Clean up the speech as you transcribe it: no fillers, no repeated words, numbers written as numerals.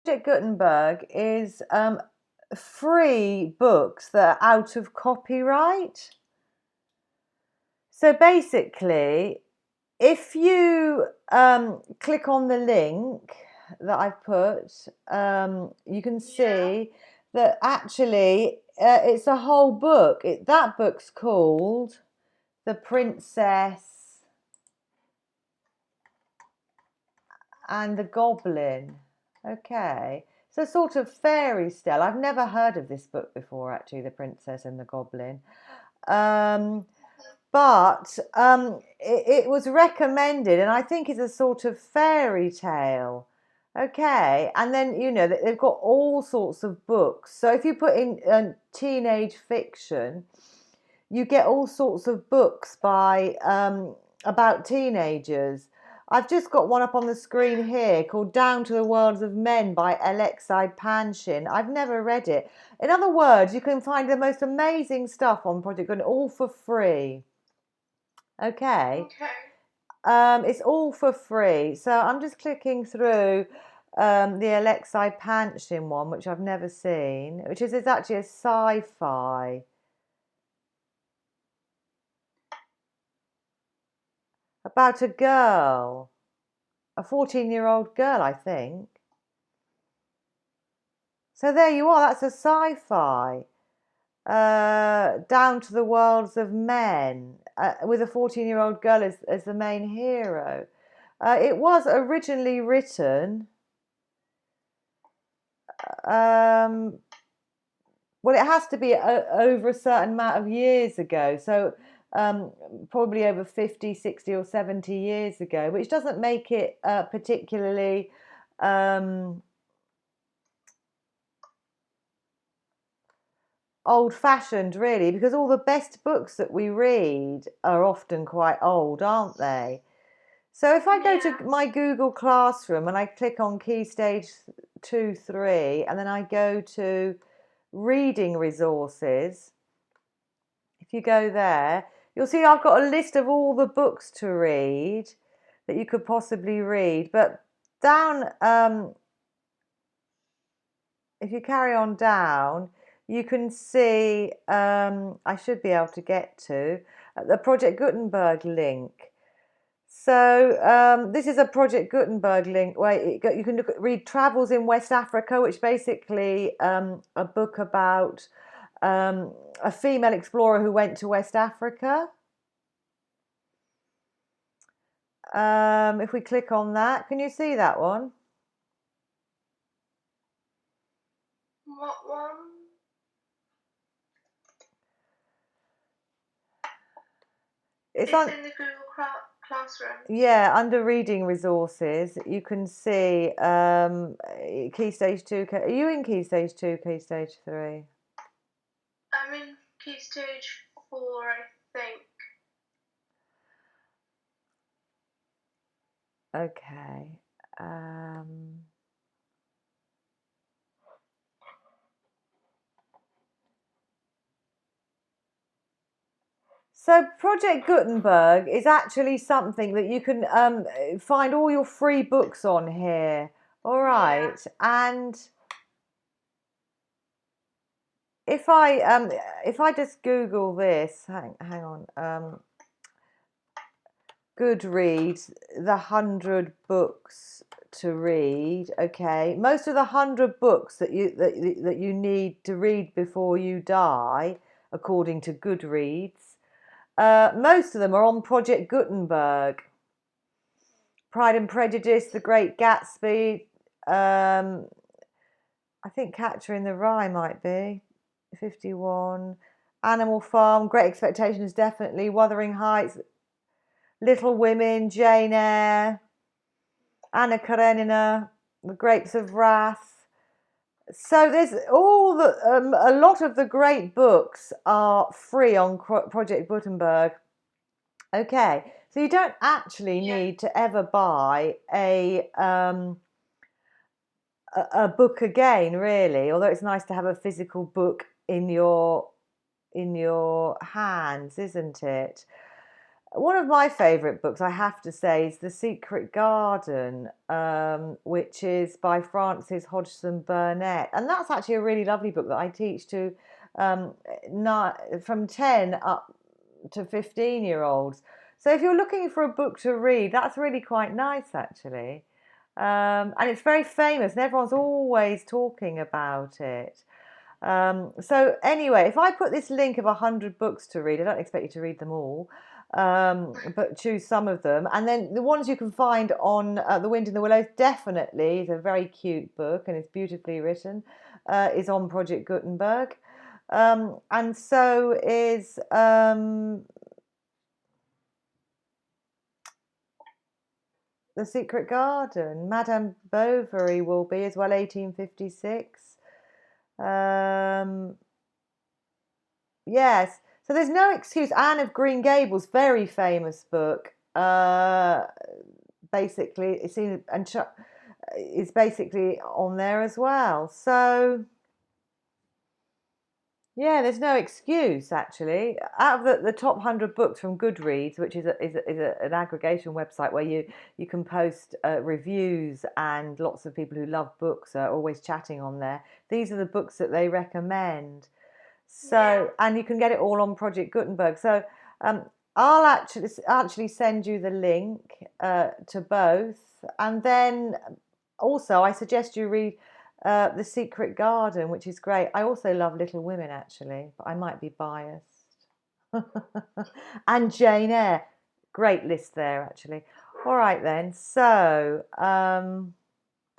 Project Gutenberg is free books that are out of copyright. So basically, if you click on the link that I've put, you can see that actually it's a whole book. That book's called The Princess and the Goblin. Okay, so sort of fairy tale. I've never heard of this book before, actually, The Princess and the Goblin. But it was recommended, and I think it's a sort of fairy tale. Okay, and then they've got all sorts of books. So if you put in teenage fiction, you get all sorts of books by about teenagers. I've just got one up on the screen here called Down to the Worlds of Men by Alexei Panshin. I've never read it. In other words, you can find the most amazing stuff on Project Gutenberg, all for free. Okay. It's all for free. So I'm just clicking through the Alexei Panshin one, which I've never seen, which is actually a sci-fi. About a girl, a 14-year-old girl, I think. So there you are, that's a sci-fi. Down to the Worlds of Men, with a 14-year-old girl as the main hero. It was originally written, well, it has to be over a certain amount of years ago, so probably over 50, 60 or 70 years ago, which doesn't make it particularly old-fashioned, really, because all the best books that we read are often quite old, aren't they? So if I go to my Google Classroom and I click on Key Stage 2, 3, and then I go to Reading Resources, if you go there, you'll see I've got a list of all the books to read that you could possibly read. But down, if you carry on down, you can see, I should be able to get to the Project Gutenberg link. So this is a Project Gutenberg link where you can read Travels in West Africa, which is basically a book about a female explorer who went to West Africa. If we click on that, can you see that one? What one? It's in the Google Classroom. Yeah, under Reading Resources, you can see Key Stage 2. Are you in Key Stage 2, Key Stage 3? I'm in Key Stage 4, I think. Okay. So Project Gutenberg is actually something that you can find all your free books on here. All right, and if I just Google this, hang on, Goodreads, the 100 books to read. Okay, most of the 100 books that you need to read before you die, according to Goodreads. Most of them are on Project Gutenberg. Pride and Prejudice, The Great Gatsby, I think Catcher in the Rye might be, 51. Animal Farm, Great Expectations, definitely. Wuthering Heights, Little Women, Jane Eyre, Anna Karenina, The Grapes of Wrath. So there's a lot of the great books are free on Project Gutenberg. Okay, so you don't actually need to ever buy a book again, really. Although it's nice to have a physical book in your hands, isn't it? One of my favourite books, I have to say, is The Secret Garden, which is by Frances Hodgson Burnett. And that's actually a really lovely book that I teach to um, from 10 up to 15-year-olds. So if you're looking for a book to read, that's really quite nice, actually. And it's very famous, and everyone's always talking about it. So anyway, if I put this link of 100 books to read, I don't expect you to read them all, but choose some of them. And then the ones you can find on The Wind in the Willows, definitely is a very cute book and it's beautifully written, is on Project Gutenberg. And so is The Secret Garden. Madame Bovary will be as well, 1856. Um, Yes. So there's no excuse. Anne of Green Gables, very famous book. Basically, it's in, and is basically on there as well. So yeah, there's no excuse actually. Out of the top 100 books from Goodreads, which is an aggregation website where you can post reviews, and lots of people who love books are always chatting on there. These are the books that they recommend. Yeah. So, and you can get it all on Project Gutenberg. So, um, I'll actually send you the link to both, and then also I suggest you read The Secret Garden, which is great. I also love Little Women actually, but I might be biased. And Jane Eyre, great list there actually. All right then. So,